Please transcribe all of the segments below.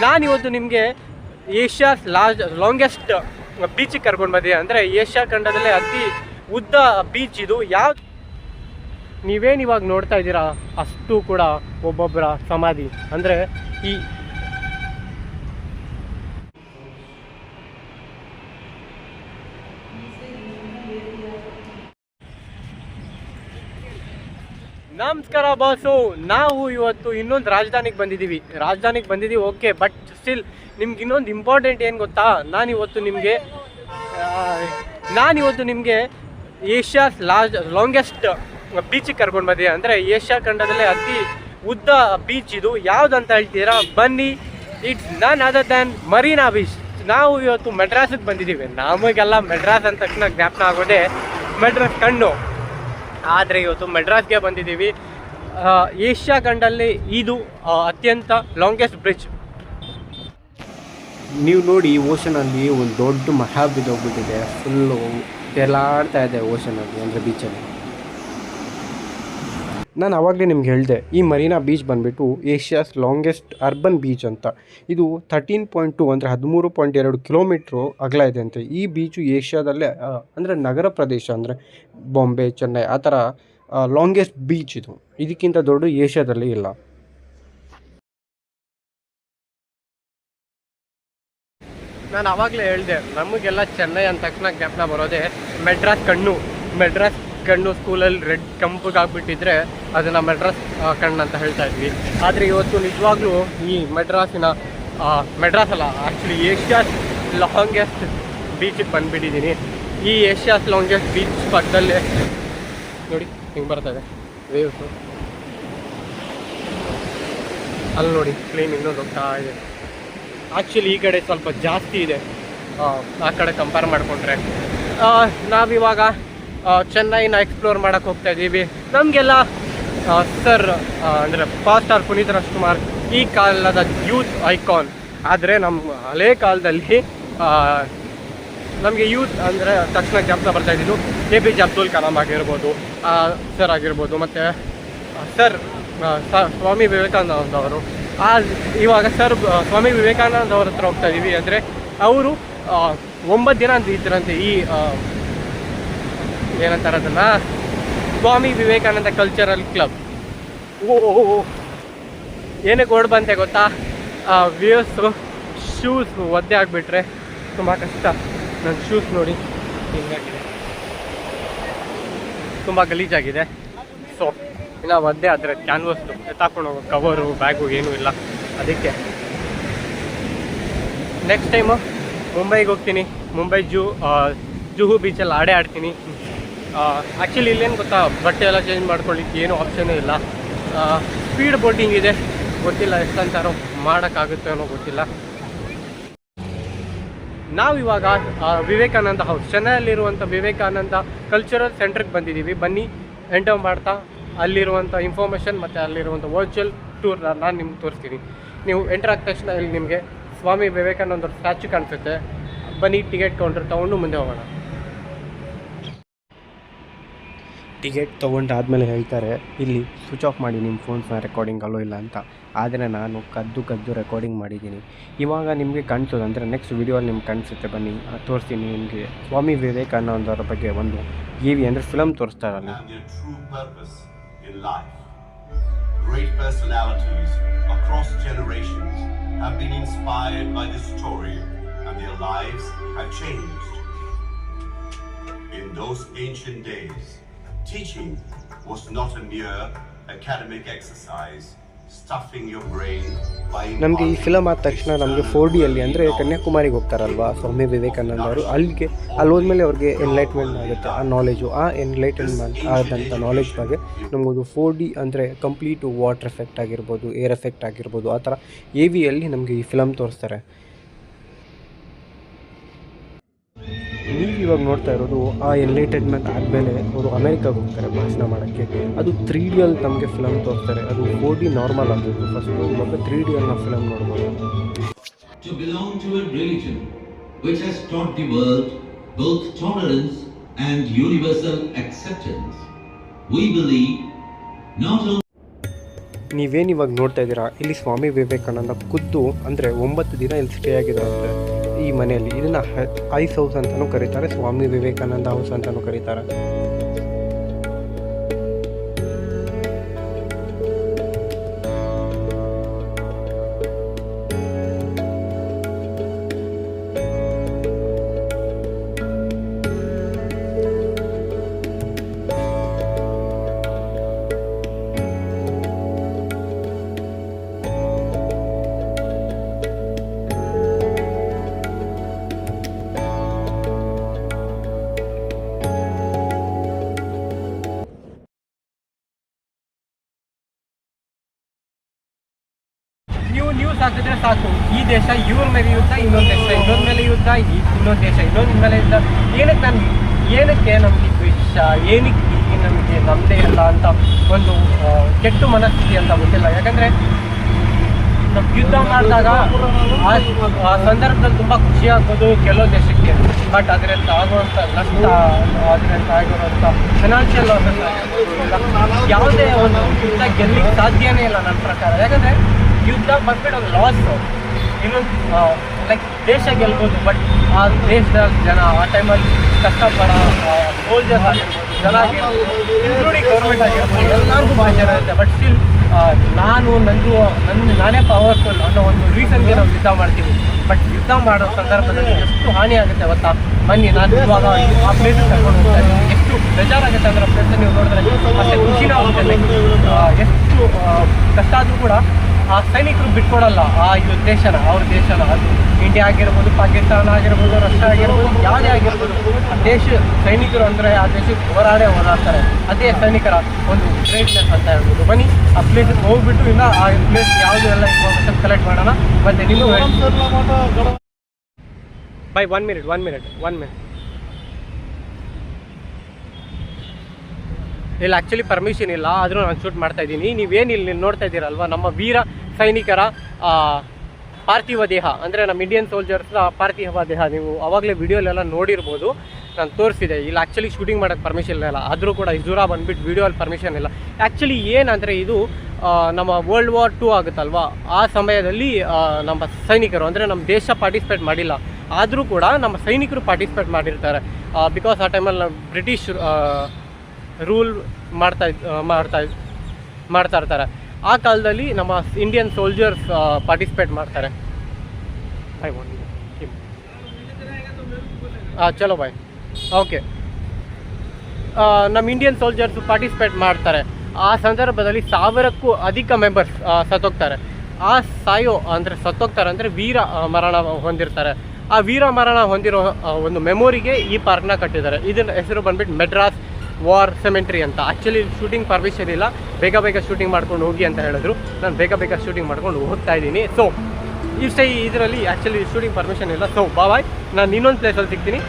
ನಾನಿವತ್ತು ನಿಮಗೆ Asia's longest ಬೀಚಿಗೆ ಕರ್ಕೊಂಡು ಬಂದಿದೆ. ಅಂದರೆ ಏಷ್ಯಾ ಖಂಡದಲ್ಲೇ ಅತಿ ಉದ್ದ ಬೀಚ್ ಇದು. ನೀವೇನು ಇವಾಗ ನೋಡ್ತಾ ಇದ್ದೀರಾ ಅಷ್ಟು ಕೂಡ ಒಬ್ಬೊಬ್ಬರ ಸಮಾಧಿ. ಅಂದರೆ ಈ ನಮಸ್ಕಾರ ಬಾಸು. ನಾವು ಇವತ್ತು ಇನ್ನೊಂದು ರಾಜಧಾನಿಗೆ ಬಂದಿದ್ದೀವಿ ಓಕೆ. ಬಟ್ ಸ್ಟಿಲ್ ನಿಮ್ಗೆ ಇನ್ನೊಂದು ಇಂಪಾರ್ಟೆಂಟ್ ಏನು ಗೊತ್ತಾ, ನಾನಿವತ್ತು ನಿಮಗೆ ಏಷ್ಯಾಸ್ ಲಾಂಗೆಸ್ಟ್ ಬೀಚಿಗೆ ಕರ್ಕೊಂಡು ಬಂದಿದೆ. ಅಂದರೆ ಏಷ್ಯಾ ಖಂಡದಲ್ಲೇ ಅತಿ ಉದ್ದ ಬೀಚ್ ಇದು. ಯಾವುದಂತ ಹೇಳ್ತೀರಾ ಬನ್ನಿ. ಇಟ್ಸ್ ನನ್ ಅದರ್ ದ್ಯಾನ್ ಮರೀನಾ ಬೀಚ್. ನಾವು ಇವತ್ತು ಮೆಡ್ರಾಸಿಗೆ ಬಂದಿದ್ದೀವಿ. ನಮಗೆಲ್ಲ ಮೆಡ್ರಾಸ್ ಅಂದ ತಕ್ಷಣ ಜ್ಞಾಪನ ಆಗೋದೇ ಮೆಡ್ರಾಸ್ ಕಣ್ಣು. ಆದರೆ ಇವತ್ತು ಮೆಡ್ರಾಸ್ಗೆ ಬಂದಿದ್ದೀವಿ. ಏಷ್ಯಾ ಖಂಡದಲ್ಲಿ ಇದು ಅತ್ಯಂತ ಲಾಂಗೆಸ್ಟ್ ಬ್ರಿಡ್ಜ್. ನೀವು ನೋಡಿ ಓಷನಲ್ಲಿ ಒಂದು ದೊಡ್ಡ ಮರ ಬಿದ್ದೋಗ್ಬಿಟ್ಟಿದೆ. ಫುಲ್ಲು ತೇಲಾಡ್ತಾ ಇದೆ ಓಷನಲ್ಲಿ, ಅಂದರೆ ಬೀಚಲ್ಲಿ. ನಾನು ಆವಾಗಲೇ ನಿಮ್ಗೆ ಹೇಳಿದೆ, ಈ ಮರೀನಾ ಬೀಚ್ ಬಂದುಬಿಟ್ಟು ಏಷ್ಯಾಸ್ ಲಾಂಗೆಸ್ಟ್ ಅರ್ಬನ್ ಬೀಚ್ ಅಂತ. ಇದು 13.2 ಅಂದರೆ 13.2 ಕಿಲೋಮೀಟ್ರು ಅಗಲ ಇದೆ ಅಂತೆ. ಈ ಬೀಚು ಏಷ್ಯಾದಲ್ಲೇ ಅಂದರೆ ನಗರ ಪ್ರದೇಶ, ಅಂದರೆ ಬಾಂಬೆ, ಚೆನ್ನೈ ಆ ಥರ ಲಾಂಗೆಸ್ಟ್ ಬೀಚ್ ಇದು. ಇದಕ್ಕಿಂತ ದೊಡ್ಡ ಏಷ್ಯಾದಲ್ಲಿ ಇಲ್ಲ. ನಾನು ಆವಾಗಲೇ ಹೇಳಿದೆ, ನಮಗೆಲ್ಲ ಚೆನ್ನೈ ಅಂದ ತಕ್ಷಣ ಜ್ಞಾಪನ ಬರೋದೇ ಮೆಡ್ರಾಸ್ ಕಣ್ಣು ಸ್ಕೂಲಲ್ಲಿ ರೆಡ್ ಕೆಂಪಗಾಗ್ಬಿಟ್ಟಿದ್ರೆ ಅದನ್ನು ಮೆಡ್ರಾಸ್ ಕಣ್ಣು ಅಂತ ಹೇಳ್ತಾ ಇದ್ವಿ. ಆದರೆ ಇವತ್ತು ನಿಜವಾಗ್ಲೂ ಈ ಮೆಡ್ರಾಸ್ ಅಲ್ಲ, ಆ್ಯಕ್ಚುಲಿ ಏಷ್ಯಾಸ್ ಲಾಂಗೆಸ್ಟ್ ಬೀಚಿಗೆ ಬಂದುಬಿಟ್ಟಿದ್ದೀನಿ. ಈ ಏಷ್ಯಾಸ್ ಲಾಂಗೆಸ್ಟ್ ಬೀಚ್ ಪಕ್ಕದಲ್ಲೇ ನೋಡಿ ಹಿಂಗೆ ಬರ್ತದೆ ವೇವ್ಸು. ಅಲ್ಲಿ ನೋಡಿ ಪ್ಲೇನ್ ಇನ್ನೊಂದು ಹೋಗ್ತಾ ಇದೆ. ಆ್ಯಕ್ಚುಲಿ ಈ ಕಡೆ ಸ್ವಲ್ಪ ಜಾಸ್ತಿ ಇದೆ ಆ ಕಡೆ ಕಂಪೇರ್ ಮಾಡಿಕೊಂಡ್ರೆ. ನಾವಿವಾಗ ಚೆನ್ನೈನ ಎಕ್ಸ್ಪ್ಲೋರ್ ಮಾಡೋಕ್ಕೆ ಹೋಗ್ತಾ ಇದ್ದೀವಿ. ನಮಗೆಲ್ಲ ಸರ್ ಅಂದರೆ ಫಾಸ್ಟ್ ಸ್ಟಾರ್ ಪುನೀತ್ ರಾಜ್ಕುಮಾರ್ ಈ ಕಾಲದ ಯೂತ್ ಐಕಾನ್. ಆದರೆ ನಮ್ಮ ಹಳೇ ಕಾಲದಲ್ಲಿ ನಮಗೆ ಯೂತ್ ಅಂದರೆ ತಕ್ಷಣ ಜ್ಞಾಪಕ ಬರ್ತಾ ಇದ್ದಿದ್ದು APJ ಅಬ್ದುಲ್ ಕಲಾಂ ಆಗಿರ್ಬೋದು, ಸರ್ ಆಗಿರ್ಬೋದು, ಮತ್ತು ಸರ್ ಸ್ವಾಮಿ ವಿವೇಕಾನಂದ ಅವರು. ಇವಾಗ ಸರ್ ಸ್ವಾಮಿ ವಿವೇಕಾನಂದ ಅವ್ರ ಹತ್ರ ಹೋಗ್ತಾ ಇದ್ದೀವಿ. ಅಂದರೆ ಅವರು 9 ದಿನ ಅಂತ ಇದ್ದರಂತೆ ಈ ಏನಂತಾರೆ ಅದನ್ನು, ಸ್ವಾಮಿ ವಿವೇಕಾನಂದ ಕಲ್ಚರಲ್ ಕ್ಲಬ್. ಏನಕ್ಕೆ ಓಡ್ ಬಂತೆ ಗೊತ್ತಾ, ಶೂಸ್ ಒದ್ದೆ ಆಗಿಬಿಟ್ರೆ ತುಂಬ ಕಷ್ಟ. ನನ್ನ ಶೂಸ್ ನೋಡಿ ಹಿಂಗಾಗಿದೆ, ತುಂಬ ಗಲೀಜಾಗಿದೆ. ಸೊ ಇನ್ನು ಒದ್ದೆ ಆದರೆ ಕ್ಯಾನ್ವಸ್ದು ಎತ್ತಾಕೊಂಡು ಹೋಗೋ ಕವರು ಬ್ಯಾಗು ಏನೂ ಇಲ್ಲ. ಅದಕ್ಕೆ ನೆಕ್ಸ್ಟ್ ಟೈಮು ಮುಂಬೈಗೆ ಹೋಗ್ತೀನಿ. ಮುಂಬೈ ಜುಹು ಬೀಚಲ್ಲಿ ಆಡ್ತೀನಿ. ಆ್ಯಕ್ಚುಲಿ ಇಲ್ಲೇನು ಗೊತ್ತಾ, ಬಟ್ಟೆ ಎಲ್ಲ ಚೇಂಜ್ ಮಾಡ್ಕೊಳ್ಳಿಕ್ಕೆ ಏನೂ ಆಪ್ಷನೂ ಇಲ್ಲ. ಸ್ಪೀಡ್ ಬೋಟಿಂಗ್ ಇದೆ, ಗೊತ್ತಿಲ್ಲ ಎಷ್ಟಂತಾರೋ ಮಾಡೋಕ್ಕಾಗುತ್ತೆ ಅನ್ನೋ ಗೊತ್ತಿಲ್ಲ. ನಾವಿವಾಗ ವಿವೇಕಾನಂದ ಹೌಸ್, ಚೆನ್ನೈಯಲ್ಲಿರುವಂಥ ವಿವೇಕಾನಂದ ಕಲ್ಚರಲ್ ಸೆಂಟ್ರಿಗೆ ಬಂದಿದ್ದೀವಿ. ಬನ್ನಿ ಎಂಟರ್ ಮಾಡ್ತಾ ಅಲ್ಲಿರುವಂಥ ಇನ್ಫಾರ್ಮೇಷನ್ ಮತ್ತು ಅಲ್ಲಿರುವಂಥ ವರ್ಚುವಲ್ ಟೂರ್ ನಾನು ನಿಮ್ಗೆ ತೋರಿಸ್ತೀನಿ. ನೀವು ಎಂಟರ್ ಆದ ತಕ್ಷಣ ಇಲ್ಲಿ ನಿಮಗೆ ಸ್ವಾಮಿ ವಿವೇಕಾನಂದರ ಸ್ಟ್ಯಾಚು ಕಾಣಿಸುತ್ತೆ. ಬನ್ನಿ ಟಿಕೆಟ್ ಕೌಂಟರ್ ತೊಗೊಂಡು ಮುಂದೆ ಹೋಗೋಣ. ಟಿಕೆಟ್ ತೊಗೊಂಡಾದ್ಮೇಲೆ ಹೇಳ್ತಾರೆ ಇಲ್ಲಿ ಸ್ವಿಚ್ ಆಫ್ ಮಾಡಿ ನಿಮ್ಮ ಫೋನ್ಸ್ನ ರೆಕಾರ್ಡಿಂಗ್ ಅಲ್ಲೋ ಇಲ್ಲ ಅಂತ. ಆದರೆ ನಾನು ಕದ್ದು ರೆಕಾರ್ಡಿಂಗ್ ಮಾಡಿದ್ದೀನಿ. ಇವಾಗ ನಿಮಗೆ ಕಾಣಿಸೋದು ಅಂದರೆ ನೆಕ್ಸ್ಟ್ ವೀಡಿಯೋಲ್ಲಿ ನಿಮ್ಗೆ ಕಾಣಿಸುತ್ತೆ. ಬನ್ನಿ ತೋರಿಸ್ತೀನಿ ನಿಮಗೆ ಸ್ವಾಮಿ ವಿವೇಕಾನಂದರ ಬಗ್ಗೆ ಒಂದು EV ಅಂದರೆ film ತೋರಿಸ್ತಾರಲ್ಲ. Great personalities across generations have been inspired by this story and their lives have changed. In those ancient days, teaching was not a mere academic exercise, stuffing your brain by ನಮಗೆ ಈ film ಆದ ತಕ್ಷಣ ನಮಗೆ 4Dಯಲ್ಲಿ ಅಂದರೆ ಕನ್ಯಾಕುಮಾರಿಗೆ ಹೋಗ್ತಾರಲ್ವ ಸ್ವಾಮಿ ವಿವೇಕಾನಂದ ಅವರು. ಅಲ್ಲಿ ಹೋದ್ಮೇಲೆ ಅವ್ರಿಗೆ ಎನ್ಲೈಟ್ಮೆಂಟ್ ಆಗುತ್ತೆ. ಆ ನಾಲೆಜು, ಆ ಎನ್ಲೈಟನ್ಮೆಂಟ್ ಆದಂಥ ನಾಲೆಜ್ ಬಗ್ಗೆ ನಮಗೊಂದು 4D ಅಂದರೆ ಕಂಪ್ಲೀಟು ವಾಟರ್ ಎಫೆಕ್ಟ್ ಆಗಿರ್ಬೋದು, ಏರ್ ಎಫೆಕ್ಟ್ ಆಗಿರ್ಬೋದು, ಆ ಥರ AVಯಲ್ಲಿ ನಮಗೆ ಈ ಫಿಲಮ್ ತೋರಿಸ್ತಾರೆ. ನೀವು ಇವಾಗ ನೋಡ್ತಾ ಇರೋದು ಆ ಎನ್ಲೈಟನ್ಮೆಂಟ್ ಆದಮೇಲೆ ಅವರು ಅಮೆರಿಕಾಗೆ ಹೋಗ್ತಾರೆ ಭಾಷಣ ಮಾಡೋಕ್ಕೆ. ಅದು 3Dಯಲ್ಲಿ ನಮಗೆ ಫಿಲಮ್ ತೋರಿಸ್ತಾರೆ. ಅದು 4D ನಾರ್ಮಲ್ ಆಗಿತ್ತು ಫಸ್ಟ್, ಇವಾಗ 3Dಯಲ್ಲಿ ನಾವು ಫಿಲಮ್ ನೋಡ್ಬೋದು. To belong to a religion which has taught the world both tolerance and universal acceptance, we believe not only ನೀವೇನು ಇವಾಗ ನೋಡ್ತಾ ಇದ್ದೀರಾ, ಇಲ್ಲಿ ಸ್ವಾಮಿ ವಿವೇಕಾನಂದ ಖುದ್ದು ಅಂದರೆ 9 ದಿನ ಇಲ್ಲಿ ಸ್ಟೇ ಆಗಿದ್ದಾರಂತೆ ಈ ಮನೆಯಲ್ಲಿ. ಇದನ್ನು ಐಸ್ ಹೌಸ್ ಅಂತಲೂ ಕರೀತಾರೆ, ಸ್ವಾಮಿ ವಿವೇಕಾನಂದ ಹೌಸ್ ಅಂತಲೂ ಕರೀತಾರೆ. ನ್ಯೂಸ್ ಹಾಕಿದ್ರೆ ಸಾಕು, ಈ ದೇಶ ಇವ್ರ ಮೇಲೆ ಯುದ್ಧ, ಇನ್ನೊಂದು ದೇಶ ಇನ್ನೊಂದು ಮೇಲೆ ಯುದ್ಧ, ಇನ್ನೊಂದು ದೇಶ ಇನ್ನೊಂದು ಮೇಲೆ ಯುದ್ಧ. ಏನಕ್ಕೆ ನಮಗೆ ದ್ವೇಷ, ಏನಕ್ಕೆ ನಮಗೆ ನಮ್ಮದೇ ಇಲ್ಲ ಅಂತ ಒಂದು ಕೆಟ್ಟ ಮನಸ್ಥಿತಿ ಅಂತ ಗೊತ್ತಿಲ್ಲ. ಯಾಕಂದರೆ ನಮ್ಮ ಯುದ್ಧ ಮಾಡಿದಾಗ ಆ ಸಂದರ್ಭದಲ್ಲಿ ತುಂಬ ಖುಷಿ ಆಗ್ಬೋದು ಕೆಲವು ದೇಶಕ್ಕೆ, ಬಟ್ ಅದರಿಂದ ಆಗುವಂಥ ನಷ್ಟ, ಅದರಿಂದ ಆಗಿರುವಂಥ ಫಿನಾನ್ಷಿಯಲ್ ಲಾಸಸ್ ಆಗಿರ್ಬೋದು, ಯಾವುದೇ ಒಂದು ಯುದ್ಧ ಗೆಲ್ಲಲಿಕ್ಕೆ ಸಾಧ್ಯನೇ ಇಲ್ಲ ನನ್ನ ಪ್ರಕಾರ. ಯಾಕಂದರೆ ಯುದ್ಧ ಬಂದ್ಬಿಟ್ಟು ಒಂದು ಲಾಸು. ಇನ್ನೊಂದು ಲೈಕ್ ದೇಶ ಗೆಲ್ಬೋದು, ಬಟ್ ಆ ದೇಶದ ಜನ ಆ ಟೈಮಲ್ಲಿ ಕಷ್ಟಪಡೋ ಸೋಲ್ಜರ್ಸ್ ಆಗಿರ್ಬೋದು, ಜನ ಆಗಿರ್ಬೋದು, ಇನ್ಕ್ಲೂಡಿಂಗ್ ಗೌರ್ಮೆಂಟ್ ಆಗಿರ್ಬೋದು, ಎಲ್ಲರಿಗೂ ಬೇಜಾರಿರುತ್ತೆ. ಬಟ್ ಸ್ಟಿಲ್ ನಾನೇ ಪವರ್ಫುಲ್ ಅನ್ನೋ ಒಂದು ರೀಸನ್ಗೆ ನಾವು ಯುದ್ಧ ಮಾಡ್ತೀವಿ. ಬಟ್ ಯುದ್ಧ ಮಾಡೋ ಸಂದರ್ಭದಲ್ಲಿ ಎಷ್ಟು ಹಾನಿ ಆಗುತ್ತೆ ಗೊತ್ತಾ? ಬನ್ನಿ, ನಾನು ಇವಾಗ ಆ ಪ್ಲೇಸಿಗೆ ಕರ್ಕೊಂಡು ಹೋಗ್ತಾ ಇದ್ದೀನಿ. ಎಷ್ಟು ಬೇಜಾರಾಗುತ್ತೆ ಅಂದರೆ ಆ ಪ್ಲೇಸಲ್ಲಿ ನೀವು ನೋಡಿದ್ರೆ ಮತ್ತೆ ಖುಷಿನೂ ಆಗುತ್ತೆ. ಎಷ್ಟು ಕಷ್ಟ ಆದರೂ ಕೂಡ ಆ ಸೈನಿಕರು ಬಿಟ್ಕೊಡಲ್ಲ ಆ ದೇಶನ, ಅವ್ರ ದೇಶನ. ಅದು ಇಂಡಿಯಾ ಆಗಿರ್ಬೋದು, ಪಾಕಿಸ್ತಾನ ಆಗಿರ್ಬೋದು, ರಷ್ಯಾ ಆಗಿರ್ಬೋದು, ಯಾವುದೇ ಆಗಿರ್ಬೋದು, ಆ ದೇಶ ಸೈನಿಕರು ಅಂದರೆ ಆ ದೇಶಕ್ಕೆ ಹೋರಾಡ್ತಾರೆ. ಅದೇ ಸೈನಿಕರ ಒಂದು ಗ್ರೇಟ್ನೆಸ್ ಅಂತ ಹೇಳ್ಬೋದು. ಬನ್ನಿ ಆ ಪ್ಲೇಸಿಗೆ ಹೋಗ್ಬಿಟ್ಟು ಇನ್ನು ಆ ಪ್ಲೇಸ್ ಯಾವುದು ಎಲ್ಲ ಇನ್ಫಾರ್ಮೇಷನ್ ಕಲೆಕ್ಟ್ ಮಾಡೋಣ. ಮತ್ತು ನೀವು ಬೈ 1 ಮಿನಿಟ್ ಇಲ್ಲ, ಆ್ಯಕ್ಚುಲಿ ಪರ್ಮಿಷನ್ ಇಲ್ಲ, ಆದರೂ ನಾನು ಶೂಟ್ ಮಾಡ್ತಾ ಇದ್ದೀನಿ. ನೀವೇನು ಇಲ್ಲಿ ನೋಡ್ತಾ ಇದ್ದೀರಲ್ವ, ನಮ್ಮ ವೀರ ಸೈನಿಕರ ಪಾರ್ಥಿವ ದೇಹ, ಅಂದರೆ ನಮ್ಮ ಇಂಡಿಯನ್ ಸೋಲ್ಜರ್ಸ್ನ ಪಾರ್ಥಿವ ದೇಹ. ನೀವು ಆವಾಗಲೇ ವಿಡಿಯೋಲೆಲ್ಲ ನೋಡಿರ್ಬೋದು, ನಾನು ತೋರಿಸಿದೆ. ಇಲ್ಲಿ ಆ್ಯಕ್ಚುಲಿ ಶೂಟಿಂಗ್ ಮಾಡೋಕ್ಕೆ ಪರ್ಮಿಷನ್ ಇಲ್ಲ, ಆದರೂ ಕೂಡ ಇಸ್ ದೂರ ಬಂದುಬಿಟ್ಟು ವಿಡಿಯೋಲ್ಲಿ ಪರ್ಮಿಷನ್ ಇಲ್ಲ. ಆ್ಯಕ್ಚುಲಿ ಏನಂದರೆ ಇದು ನಮ್ಮ World War II ಆಗುತ್ತಲ್ವ, ಆ ಸಮಯದಲ್ಲಿ ನಮ್ಮ ಸೈನಿಕರು ಅಂದರೆ ನಮ್ಮ ದೇಶ ಪಾರ್ಟಿಸಿಪೇಟ್ ಮಾಡಿಲ್ಲ, ಆದರೂ ಕೂಡ ನಮ್ಮ ಸೈನಿಕರು ಪಾರ್ಟಿಸಿಪೇಟ್ ಮಾಡಿರ್ತಾರೆ. ಬಿಕಾಸ್ ಆ ಟೈಮಲ್ಲಿ ಬ್ರಿಟಿಷ್ ರೂಲ್ ಮಾಡ್ತಾ ಇರ್ತಾರೆ. ಆ ಕಾಲದಲ್ಲಿ ನಮ್ಮ ಇಂಡಿಯನ್ ಸೋಲ್ಜರ್ಸ್ ಪಾರ್ಟಿಸಿಪೇಟ್ ಮಾಡ್ತಾರೆ. ಚಲೋ ಬಾಯ್. ಓಕೆ, ನಮ್ಮ ಇಂಡಿಯನ್ ಸೋಲ್ಜರ್ಸ್ ಪಾರ್ಟಿಸಿಪೇಟ್ ಮಾಡ್ತಾರೆ. ಆ ಸಂದರ್ಭದಲ್ಲಿ 1000ಕ್ಕೂ ಅಧಿಕ ಮೆಂಬರ್ಸ್ ಸತ್ತೋಗ್ತಾರೆ. ಆ ಸತ್ತೋಗ್ತಾರೆ ಅಂದರೆ ವೀರ ಮರಣ ಹೊಂದಿರ್ತಾರೆ. ಆ ವೀರ ಮರಣ ಹೊಂದಿರೋ ಒಂದು ಮೆಮೊರಿಗೆ ಈ ಪಾರ್ಕ್ನ ಕಟ್ಟಿದ್ದಾರೆ. ಇದರ ಹೆಸರು ಬಂದ್ಬಿಟ್ಟು ಮೆಡ್ರಾಸ್ ವಾರ್ ಸೆಮೆಂಟ್ರಿ ಅಂತ. ಆ್ಯಕ್ಚುಲಿ ಶೂಟಿಂಗ್ ಪರ್ಮಿಷನ್ ಇಲ್ಲ, ಬೇಗ ಶೂಟಿಂಗ್ ಮಾಡ್ಕೊಂಡು ಹೋಗಿ ಅಂತ ಹೇಳಿದ್ರು. ನಾನು ಬೇಗ ಶೂಟಿಂಗ್ ಮಾಡ್ಕೊಂಡು ಹೋಗ್ತಾ ಇದ್ದೀನಿ. ಸೊ ಇದರಲ್ಲಿ ಆ್ಯಕ್ಚುಲಿ ಶೂಟಿಂಗ್ ಪರ್ಮಿಷನ್ ಇಲ್ಲ. ಸೊ ಬಾಯ್, ನಾನು ಇನ್ನೊಂದು ಪ್ಲೇಸಲ್ಲಿ ಸಿಗ್ತೀನಿ.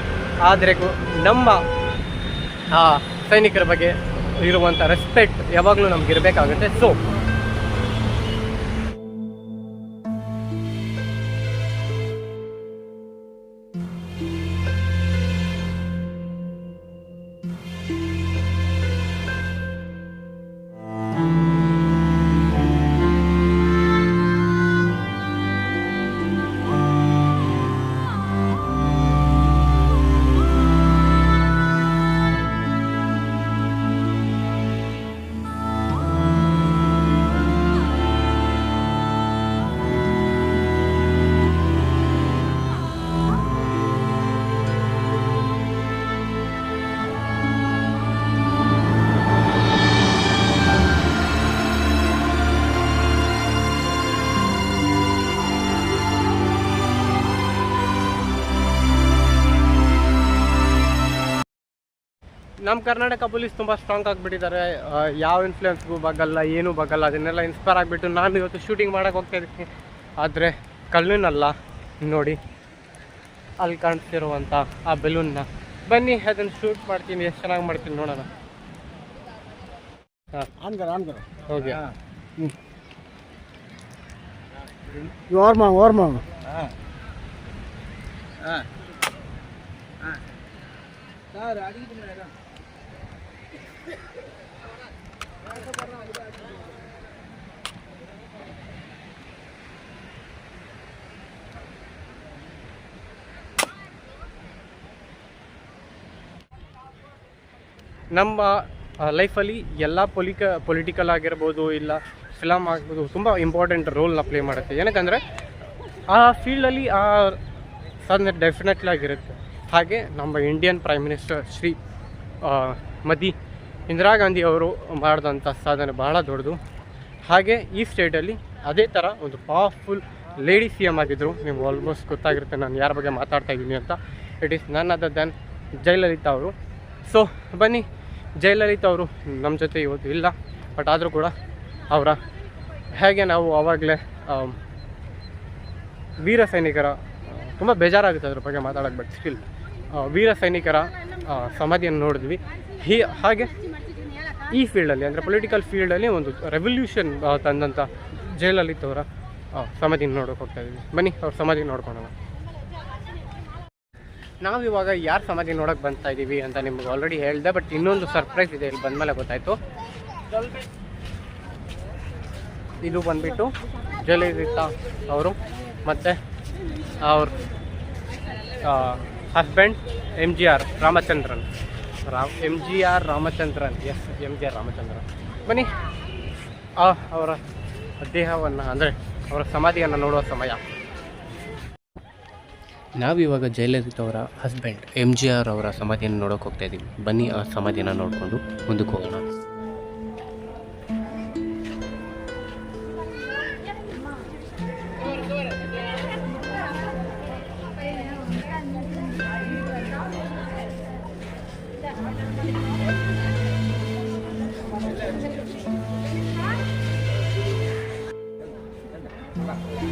ಆದರೆ ನಮ್ಮ ಸೈನಿಕರ ಬಗ್ಗೆ ಇರುವಂಥ ರೆಸ್ಪೆಕ್ಟ್ ಯಾವಾಗಲೂ ನಮ್ಗೆ ಇರಬೇಕಾಗುತ್ತೆ. ಸೊ ನಮ್ಮ ಕರ್ನಾಟಕ ಪೊಲೀಸ್ ತುಂಬ ಸ್ಟ್ರಾಂಗ್ ಆಗಿಬಿಟ್ಟಿದ್ದಾರೆ. ಯಾವ ಇನ್ಫ್ಲುಯೆನ್ಸ್ಗೂ ಬಗ್ಗಲ್ಲ, ಏನೂ ಬಗ್ಗಲ್ಲ. ಅದನ್ನೆಲ್ಲ ಇನ್ಸ್ಪೈರ್ ಆಗಿಬಿಟ್ಟು ನಾನು ಇವತ್ತು ಶೂಟಿಂಗ್ ಮಾಡೋಕ್ಕೆ ಹೋಗ್ತಾ ಇದ್ದೀನಿ. ಆದರೆ ಕಲ್ಲನ್ನಲ್ಲ ನೋಡಿ, ಅಲ್ಲಿ ಕಾಣಿಸ್ತಿರುವಂಥ ಆ ಬೆಲೂನ್ನ, ಬನ್ನಿ ಅದನ್ನು ಶೂಟ್ ಮಾಡ್ತೀನಿ. ಎಷ್ಟು ಚೆನ್ನಾಗಿ ಮಾಡ್ತೀನಿ ನೋಡೋಣ. ಹಾಂ, ಹೋಗಿ ಓರ್ಮ ನಮ್ಮ ಲೈಫಲ್ಲಿ ಎಲ್ಲ ಪೊಲಿಟಿಕಲ್ ಆಗಿರ್ಬೋದು, ಇಲ್ಲ ಫಿಲಮ್ ಆಗ್ಬೋದು, ತುಂಬ ಇಂಪಾರ್ಟೆಂಟ್ ರೋಲ್ನ ಪ್ಲೇ ಮಾಡುತ್ತೆ. ಏನಕ್ಕಂದರೆ ಆ ಫೀಲ್ಡಲ್ಲಿ ಆ ಸಾಧನೆ ಡೆಫಿನೆಟ್ಲಿ ಆಗಿರುತ್ತೆ. ಹಾಗೆ ನಮ್ಮ Indian prime minister Shri Indira Gandhi ಅವರು ಮಾಡಿದಂಥ ಸಾಧನೆ ಬಹಳ ದೊಡ್ಡದು. ಹಾಗೆ ಈ ಸ್ಟೇಟಲ್ಲಿ ಅದೇ ಥರ ಒಂದು ಪವರ್ಫುಲ್ ಲೇಡಿ CM ಆಗಿದ್ದರು. ನೀವು ಆಲ್ಮೋಸ್ಟ್ ಗೊತ್ತಾಗಿರುತ್ತೆ ನಾನು ಯಾರ ಬಗ್ಗೆ ಮಾತಾಡ್ತಾ ಇದ್ದೀನಿ ಅಂತ. It is none other than Jayalalitha ಅವರು. ಸೊ ಬನ್ನಿ, ಜಯಲಲಿತಾ ಅವರು ನಮ್ಮ ಜೊತೆ ಇವತ್ತು ಇಲ್ಲ, ಬಟ್ ಆದರೂ ಕೂಡ ಅವರ ಹೇಗೆ ನಾವು ಆವಾಗಲೇ ವೀರ ಸೈನಿಕರ ತುಂಬ ಬೇಜಾರಾಗುತ್ತೆ ಅದ್ರ ಬಗ್ಗೆ ಮಾತಾಡೋಕ್ಕೆ, ಬಟ್ ಸ್ಟಿಲ್ ವೀರ ಸೈನಿಕರ ಸಮಾಧಿಯನ್ನು ನೋಡಿದ್ವಿ. ಹಾಗೆ ಈ ಫೀಲ್ಡಲ್ಲಿ ಅಂದರೆ ಪೊಲಿಟಿಕಲ್ ಫೀಲ್ಡಲ್ಲಿ ಒಂದು ರೆವಲ್ಯೂಷನ್ ತಂದಂಥ ಜಯಲಲಿತಾ ಅವರ ಸಮಾಧಿನ ನೋಡೋಕೆ ಹೋಗ್ತಾ ಇದ್ವಿ. ಬನ್ನಿ ಅವ್ರ ಸಮಾಧಿ ನೋಡ್ಕೊಳ್ಳೋಣ. ನಾವಿವಾಗ ಯಾರ ಸಮಾಧಿ ನೋಡೋಕೆ ಬರ್ತಾ ಇದ್ದೀವಿ ಅಂತ ನಿಮ್ಗೆ ಆಲ್ರೆಡಿ ಹೇಳಿದೆ, ಬಟ್ ಇನ್ನೊಂದು ಸರ್ಪ್ರೈಸ್ ಇದೆ. ಇಲ್ಲಿ ಬಂದಮೇಲೆ ಗೊತ್ತಾಯಿತು. ಇದು ಬಂದುಬಿಟ್ಟು ಜಯಲಲಿತಾ ಅವರು ಮತ್ತು ಅವ್ರ husband MGR Ramachandran. MGR Ramachandran. ಬನ್ನಿ ಅವರ ದೇಹವನ್ನು ಅಂದರೆ ಅವರ ಸಮಾಧಿಯನ್ನು ನೋಡುವ ಸಮಯ. ನಾವಿವಾಗ ಜಯಲಲಿತಾ ಅವರ ಹಸ್ಬೆಂಡ್ MGR ಅವರ ಸಮಾಧಿಯನ್ನು ನೋಡೋಕೆ ಹೋಗ್ತಾ ಇದ್ದೀವಿ. ಬನ್ನಿ ಆ ಸಮಾಧಿಯನ್ನು ನೋಡಿಕೊಂಡು ಮುಂದಕ್ಕೆ ಹೋಗೋಣ.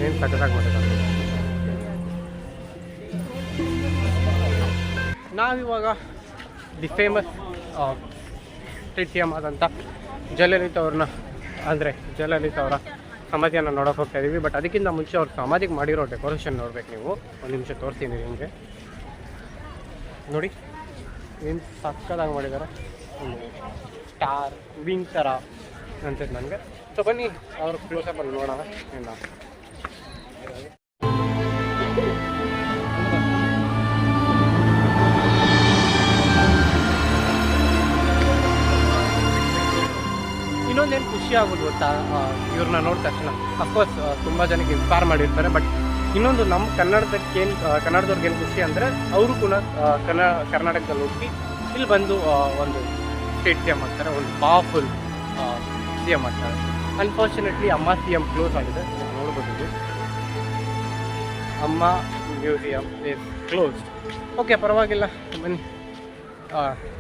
ಏನು ಸಖತ್ತಾಗಿ ಮಾಡಿದ್ದಾರೆ. ನಾವಿವಾಗ ದಿ ಫೇಮಸ್ ಸ್ಟ್ರೀಟ್ CM ಆದಂಥ ಜಯಲಲಿತಾ ಅವ್ರನ್ನ ಅಂದರೆ ಜಯಲಲಿತಾ ಅವರ ಸಮಾಧಿಯನ್ನು ನೋಡೋಕೆ ಹೋಗ್ತಾ ಇದ್ದೀವಿ. ಬಟ್ ಅದಕ್ಕಿಂತ ಮುಂಚೆ ಅವ್ರ ಸಮಾಧಿಗೆ ಮಾಡಿರೋ ಡೆಕೋರೇಷನ್ ನೋಡ್ಬೇಕು ನೀವು. ಒಂದು ನಿಮಿಷ ತೋರಿಸ್ತೀನಿ ನಿಮಗೆ. ನೋಡಿ ಏನು ಸಕ್ಕತ್ತಾಗಿ ಮಾಡಿದ್ದಾರೆ. ಒಂದು ಸ್ಟಾರ್ ವಿಂಗ್ ಥರ ಅನ್ಸುತ್ತೆ ನನಗೆ. ಸೊ ಬನ್ನಿ ಅವ್ರ ಕ್ಲೋಸಪ್ಪಲ್ಲಿ ನೋಡೋಣ. ಇನ್ನೊಂದೇನು ಖುಷಿ ಆಗೋದು ಗೊತ್ತಾ, ಇವ್ರನ್ನ ನೋಡಿದ ತಕ್ಷಣ ಅಫ್ಕೋರ್ಸ್ ತುಂಬ ಜನಕ್ಕೆ ಇನ್ಸ್ಪೈರ್ ಮಾಡಿರ್ತಾರೆ. ಬಟ್ ಇನ್ನೊಂದು ನಮ್ಮ ಕನ್ನಡದವ್ರಿಗೆ ಏನು ಖುಷಿ ಅಂದರೆ ಅವರು ಕೂಡ ಕರ್ನಾಟಕದಲ್ಲಿ ಹೋಗಿ ಇಲ್ಲಿ ಬಂದು ಒಂದು ಸ್ಟೇಟ್ CM ಆಗ್ತಾರೆ, ಒಂದು ಪವರ್ಫುಲ್ CM ಆಗ್ತಾರೆ. ಅನ್ಫಾರ್ಚುನೇಟ್ಲಿ ಅಮ್ಮ CM ಕ್ಲೋಸ್ ಆಗಿದೆ, ನೋಡ್ಬೋದು. ಅಮ್ಮ ಮ್ಯೂಸಿಯಂ ಇಸ್ ಕ್ಲೋಸ್ಡ್. ಓಕೆ, ಪರವಾಗಿಲ್ಲ, ಬನ್ನಿ.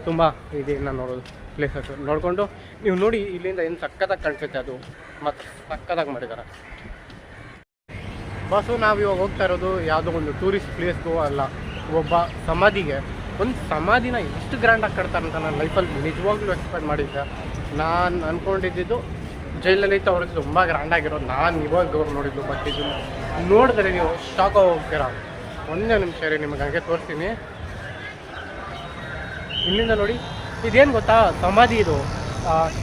ತುಂಬ ಇದನ್ನು ನೋಡೋದು ಪ್ಲೇಸಸ್ ನೋಡಿಕೊಂಡು ನೀವು ನೋಡಿ ಇಲ್ಲಿಂದ ಏನು ಸಕ್ಕತ್ತಾಗಿ ಕಾಣಿಸುತ್ತೆ. ಅದು ಮತ್ತು ಸಕ್ಕತ್ತಾಗಿ ಮಾಡಿದ್ದಾರೆ. ಬಸ್ಸು ನಾವು ಇವಾಗ ಹೋಗ್ತಾ ಇರೋದು ಯಾವುದೋ ಒಂದು ಟೂರಿಸ್ಟ್ ಪ್ಲೇಸ್ಗೂ ಅಲ್ಲ, ಒಬ್ಬ ಸಮಾಧಿಗೆ. ಒಂದು ಸಮಾಧಿನ ಎಷ್ಟು ಗ್ರ್ಯಾಂಡಾಗಿ ಕಟ್ತಾರೆ ಅಂತ ನಾನು ಲೈಫಲ್ಲಿ ನಿಜವಾಗ್ಲೂ ಎಕ್ಸ್ಪೆಕ್ಟ್ ಮಾಡಿದ್ದೆ. ನಾನು ಅಂದ್ಕೊಂಡಿದ್ದು ಜಯಲಲಿತಾ ಅವ್ರದ್ದು ತುಂಬ ಗ್ರ್ಯಾಂಡಾಗಿರೋದು ನಾನು ಇವಾಗ ನೋಡಿದ್ದು. ಬಟ್ ಇದು ನೋಡಿದ್ರೆ ನೀವು ಶಾಕ್ ಹೋಗ್ತೀರ. ಒಂದೇ ನಿಮಿಷ ರೀ, ನಿಮಗೆ ಹಾಗೆ ತೋರಿಸ್ತೀನಿ. ಇಲ್ಲಿಂದ ನೋಡಿ, ಇದೇನು ಗೊತ್ತಾ ಸಮಾಧಿ ಇದು.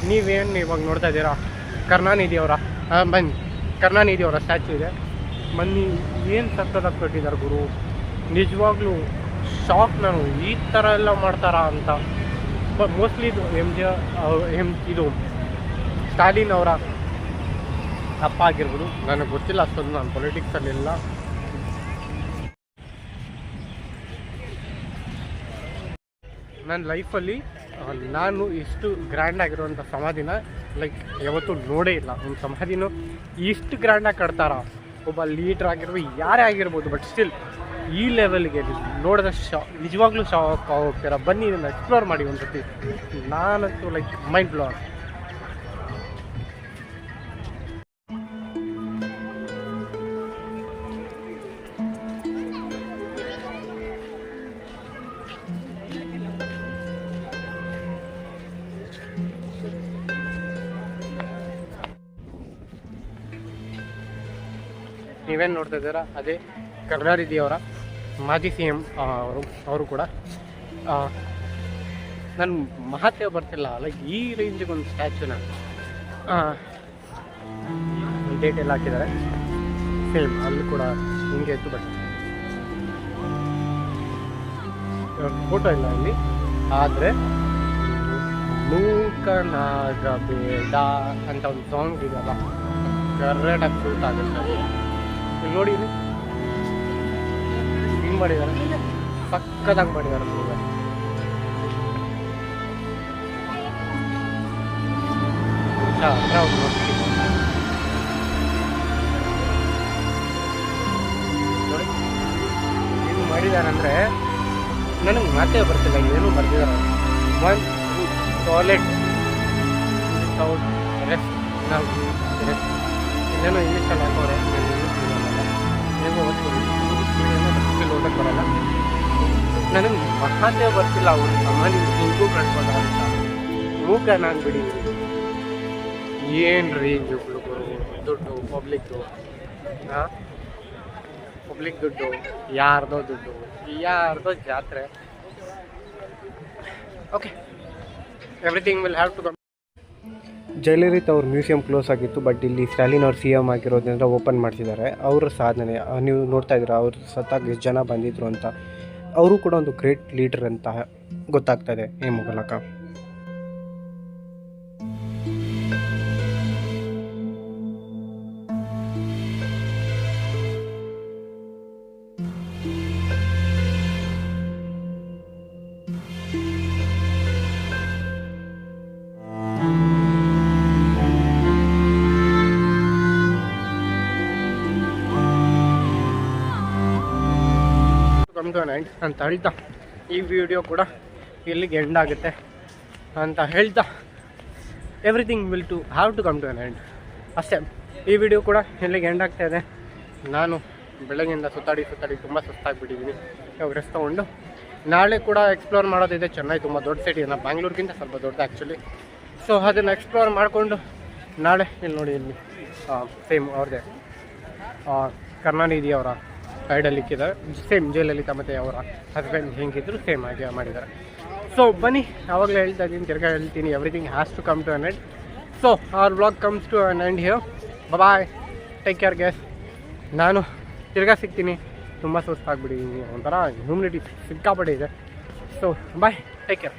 ನೀವೇನು ಇವಾಗ ನೋಡ್ತಾ ಇದ್ದೀರಾ ಕರುಣಾನಿಧಿ ಅವರ ಬನ್ನಿ ಕರುಣಾನಿಧಿ ಅವರ ಸ್ಟ್ಯಾಚ್ಯೂ ಇದೆ. ಬನ್ನಿ, ಏನು ಸಕ್ಕತ್ತಾಗಿ ಕಟ್ಟಿದ್ದಾರೆ ಗುರು. ನಿಜವಾಗ್ಲೂ ಶಾಕ್ ನಾನು, ಈ ಥರ ಎಲ್ಲ ಮಾಡ್ತಾರಾ ಅಂತ. ಮೋಸ್ಟ್ಲಿ ಇದು ಇದು ಸ್ಟಾಲಿನ್ ಅವರ ಅಪ್ಪ ಆಗಿರ್ಬೋದು, ನನಗೆ ಗೊತ್ತಿಲ್ಲ ಅಷ್ಟೊಂದು, ನಾನು ಪೊಲಿಟಿಕ್ಸಲ್ಲಿಲ್ಲ. ನನ್ನ ಲೈಫಲ್ಲಿ ನಾನು ಇಷ್ಟು ಗ್ರ್ಯಾಂಡ್ ಆಗಿರುವಂಥ ಸಮಾಧಿನ ಯಾವತ್ತೂ ನೋಡೇ ಇಲ್ಲ. ಒಂದು ಸಮಾಧಿನೂ ಇಷ್ಟು ಗ್ರ್ಯಾಂಡಾಗಿ ಕಟ್ತಾರ. ಒಬ್ಬ ಲೀಡ್ರ್ ಆಗಿರ್ಬೋದು, ಯಾರೇ ಆಗಿರ್ಬೋದು, ಬಟ್ ಸ್ಟಿಲ್ ಈ ಲೆವೆಲ್ಗೆ ನೋಡಿದ್ರೆ ನಿಜವಾಗ್ಲೂ ಶಾಕ್ ಹೋಗ್ತೀರ. ಬನ್ನಿ ಇದನ್ನು ಎಕ್ಸ್ಪ್ಲೋರ್ ಮಾಡಿ ಒಂದು ಸತಿ. ನಾನಂತೂ ಮೈಂಡ್ ಬ್ಲೋರ್. ನೀವೇನು ನೋಡ್ತಾ ಇದ್ದೀರಾ ಅದೇ ಕರುಣಾನಿಧಿ ಅವರ ಮಾಜಿ CM ಅವರು ಕೂಡ. ನನ್ನ ಮಹತ್ವ ಬರ್ತಿಲ್ಲ, ಈ ರೇಂಜಿಗೆ ಒಂದು ಸ್ಟ್ಯಾಚ್ಯೂನ ಡೇಟ್ ಎಲ್ಲ ಹಾಕಿದ್ದಾರೆ. ಸೇಮ್ ಅಲ್ಲಿ ಕೂಡ ಹಿಂಗೆ ಇತ್ತು, ಬಟ್ ಫೋಟೋ ಇಲ್ಲ ಇಲ್ಲಿ. ಆದರೆ ಮೂಕನಾಗಬೇಡ ಅಂತ ಒಂದು ಸಾಂಗ್ ಇದೆಯಲ್ಲ, ಕರೆಕ್ಟಾಗಿ ಸೂಟ್ ಆಗುತ್ತೆ. ಇಲ್ಲಿ ನೋಡಿ, ಹಿಂಗೆ ಮಾಡಿದ್ದಾರೆ, ಸಕ್ಕತ್ತಾಗಿ ಮಾಡಿದ್ದಾರೆ ಮೂವಿ. ನೋಡಿ ಏನು ಮಾಡಿದ್ದಾರೆ ಅಂದರೆ ನನಗೆ ಮಾತೇ ಬರ್ತಿಲ್ಲ, ಏನೂ ಬರ್ತಿದ್ದಾರೆ. ಒನ್ ಟಾಯ್ಲೆಟ್ ವಿತೌಟ್ ರೆಸ್ಟ್, ನಾವು ರೆಸ್ಟ್ ಇನ್ನೇನೋ ಇಂಗ್ಲೀಷಲ್ಲಿ ಹಾಕೋರೆ, ಹೇಗೋ ಓದ್ತೀವಿ, ಇಂಗ್ಲೀಷ್ ಓದಕ್ಕೆ ಬರೋಲ್ಲ. ನನಗೆ ಮಾತೇ ಬರ್ತಿಲ್ಲ. ಅವರು ಸಾಮಾನ್ಯ ಹಿಂಗೂ ಕಳ್ಕೊಂಡ ಅಂತ ಮೂಕ ನಾನು ಬಿಡಿ. ಏನು ರೀ ಹುಡುಗರು, ದುಡ್ಡು ಪಬ್ಲಿಕ್ದು, ಪಬ್ಲಿಕ್ ದುಡ್ಡು, ಯಾರ್ದೋ ದುಡ್ಡು, ಯಾರ್ದೋ ಜಾತ್ರೆ. Okay, everything will have to come. Jayalalitha ಅವ್ರ ಮ್ಯೂಸಿಯಂ ಕ್ಲೋಸ್ ಆಗಿತ್ತು, ಬಟ್ ಇಲ್ಲಿ ಸ್ಟಾಲಿನ್ ಅವ್ರು CM ಆಗಿರೋದ್ರಿಂದ ಓಪನ್ ಮಾಡಿಸಿದ್ದಾರೆ. ಅವರ ಸಾಧನೆ ನೀವು ನೋಡ್ತಾ ಇದ್ದೀರಾ, ಅವ್ರು ಸತ್ತಾಗ ಎಷ್ಟು ಜನ ಬಂದಿದ್ರು ಅಂತ. ಅವರು ಕೂಡ ಒಂದು ಗ್ರೇಟ್ ಲೀಡರ್ ಅಂತ ಗೊತ್ತಾಗ್ತದೆ ಈ ಮೂಲಕ. ಅಂತ ಹೇಳ್ತಾ ಈ ವಿಡಿಯೋ ಕೂಡ ಇಲ್ಲಿಗೆ ಎಂಡ್ ಆಗುತ್ತೆ ಅಂತ ಹೇಳ್ತಾ, everything will to have to come to an end ಅಷ್ಟೇ. ಈ ವಿಡಿಯೋ ಕೂಡ ಇಲ್ಲಿಗೆ ಎಂಡ್ ಆಗ್ತಾ ಇದೆ. ನಾನು ಬೆಳಗ್ಗೆಯಿಂದ ಸುತ್ತಾಡಿ ತುಂಬ ಸುಸ್ತಾಗಿಬಿಟ್ಟಿದ್ದೀನಿ. ಇವಾಗ ರೆಸ್ಟ್ ತೊಗೊಂಡು ನಾಳೆ ಕೂಡ ಎಕ್ಸ್ಪ್ಲೋರ್ ಮಾಡೋದಿದೆ. ಚೆನ್ನೈ ತುಂಬ ದೊಡ್ಡ ಸಿಟಿ, ನಾನು ಬ್ಯಾಂಗ್ಳೂರ್ಗಿಂತ ಸ್ವಲ್ಪ ದೊಡ್ಡದು ಆ್ಯಕ್ಚುಲಿ. ಸೊ ಅದನ್ನು ಎಕ್ಸ್ಪ್ಲೋರ್ ಮಾಡಿಕೊಂಡು ನಾಳೆ ಇಲ್ಲಿ ನೋಡಿ, ಇಲ್ಲಿ ಸೇಮ್ ಅವ್ರದ್ದೇ ಕರುಣಾನಿಧಿ ಅವರ ಸೈಡಲ್ಲಿ ಇಕ್ಕಿದ್ದಾರೆ. ಸೇಮ್ ಜಯಲಲಿತಾ ಮತ್ತು ಅವರ ಹಸ್ಬೆಂಡ್ ಹೆಂಗಿದ್ರು ಸೇಮ್ ಆಗಿ ಮಾಡಿದ್ದಾರೆ. ಸೊ ಬನ್ನಿ, ಆವಾಗಲೇ ಹೇಳ್ತಾ ಇದ್ದೀನಿ, ತಿರ್ಗಾ ಹೇಳ್ತೀನಿ, everything has to come to an end. So our vlog comes to an end here. Bye, take care guys. ನಾನು ತಿರ್ಗಾ ಸಿಗ್ತೀನಿ. ತುಂಬ ಸುಸ್ತಾಗ್ಬಿಟ್ಟಿದ್ದೀನಿ, ಒಂಥರ ಹ್ಯೂಮಿಡಿಟಿ ಸಿಕ್ಕಾಪಟ್ಟೆ ಇದೆ. So bye, take care.